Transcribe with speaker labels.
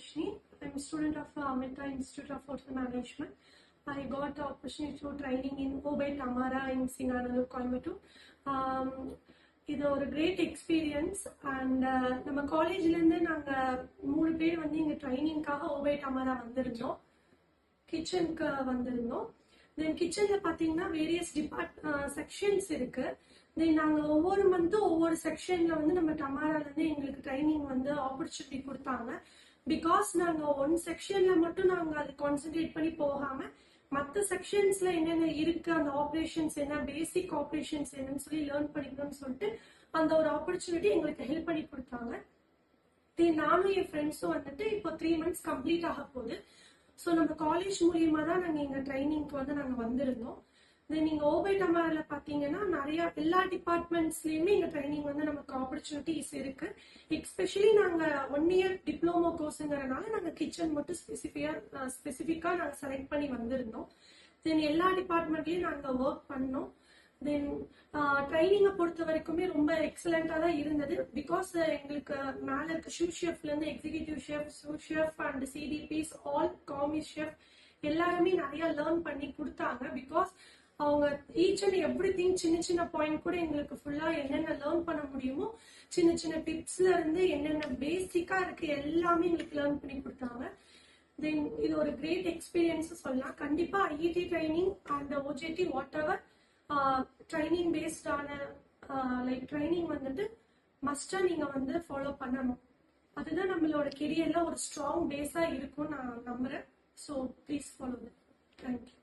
Speaker 1: Rashni. I'm a student of Amrita Institute of Hotel Management. I got the opportunity to training in Obey Tamara in Singanallur, Coimbatore. இது ஒரு great experience and நம்ம காலேஜ்லேருந்து நாங்கள் 3 பேர் வந்து இங்கே ட்ரைனிங்காக ஓபே Damara வந்திருந்தோம். கிச்சனுக்கு வந்திருந்தோம். தென் கிச்சனில் பார்த்தீங்கன்னா வேரியஸ் செக்ஷன்ஸ் இருக்கு. தென் நாங்கள் ஒவ்வொரு மந்த்தும் ஒவ்வொரு செக்ஷனில் வந்து நம்ம டமாராலேருந்து எங்களுக்கு ட்ரைனிங் வந்து ஆப்பர்ச்சுனிட்டி கொடுத்தாங்க. பிகாஸ் நாங்கள் ஒன் செக்ஷனில் மட்டும் நாங்கள் அதை கான்சென்ட்ரேட் பண்ணி போகாமல் மற்ற செக்ஷன்ஸ்ல என்னென்ன இருக்கு, அந்த ஆப்ரேஷன்ஸ் என்ன, பேசிக் ஆப்ரேஷன்ஸ் என்னன்னு சொல்லி லேர்ன் பண்ணிக்கணும்னு சொல்லிட்டு அந்த ஒரு ஆப்பர்ச்சுனிட்டி எங்களுக்கு ஹெல்ப் பண்ணி கொடுத்தாங்க. நானும் என் ஃப்ரெண்ட்ஸும் வந்துட்டு இப்போ 3 months கம்ப்ளீட் ஆக போகுது. ஸோ நம்ம காலேஜ் மூலியமா தான் நாங்கள் எங்கள் ட்ரைனிங்க்கு வந்து நாங்கள் வந்திருந்தோம். நீங்க ஓபே டமாரால பாத்தீங்கன்னா நிறைய எல்லா டிபார்ட்மெண்ட்ஸ்லயுமே இங்க ட்ரைனிங் வந்து நமக்கு ஆப்பர்ச்சுனிட்டிஸ் இருக்கு. எஸ்பெஷலி நாங்க 1 year டிப்ளமோ கோர்ஸ்ங்கிறனால நாங்க கிச்சன் மட்டும் ஸ்பெசிஃபிக்கா நாங்க செலக்ட் பண்ணி வந்திருந்தோம். தென் எல்லா டிபார்ட்மெண்ட்லயும் நாங்க ஒர்க் பண்ணோம். தென் ட்ரைனிங்கை பொறுத்த வரைக்குமே ரொம்ப எக்ஸலண்டா தான் இருந்தது. பிகாஸ் எங்களுக்கு மேல இருக்க ஷூ ஷெஃப்ல இருந்து எக்ஸிகியூட்டிவ் ஷெஃப், சூ ஷெஃப் அண்ட் சிடிபிஸ், ஆல் காமி ஷெஃப் எல்லாருமே நிறைய லேர்ன் பண்ணி கொடுத்தாங்க. பிகாஸ் அவங்க ஈச் அண்ட் எவ்ரிதிங் சின்ன சின்ன பாயிண்ட் கூட எங்களுக்கு ஃபுல்லா என்னென்ன லேர்ன் பண்ண முடியுமோ சின்ன சின்ன டிப்ஸ்ல இருந்து என்னென்ன பேசிக்கா இருக்கு எல்லாமே எங்களுக்கு லேர்ன் பண்ணி கொடுத்தாங்க. தென் இது ஒரு கிரேட் எக்ஸ்பீரியன்ஸ் சொல்லலாம். கண்டிப்பா IIT training and OJT whatever training பேஸ்டான லைக் ட்ரைனிங் வந்துட்டு மஸ்டா நீங்க வந்து ஃபாலோ பண்ணணும். அதுதான் நம்மளோட கெரியர்ல ஒரு ஸ்ட்ராங் பேஸா இருக்கும்னு நான் நம்புறேன். So please follow that. Thank you.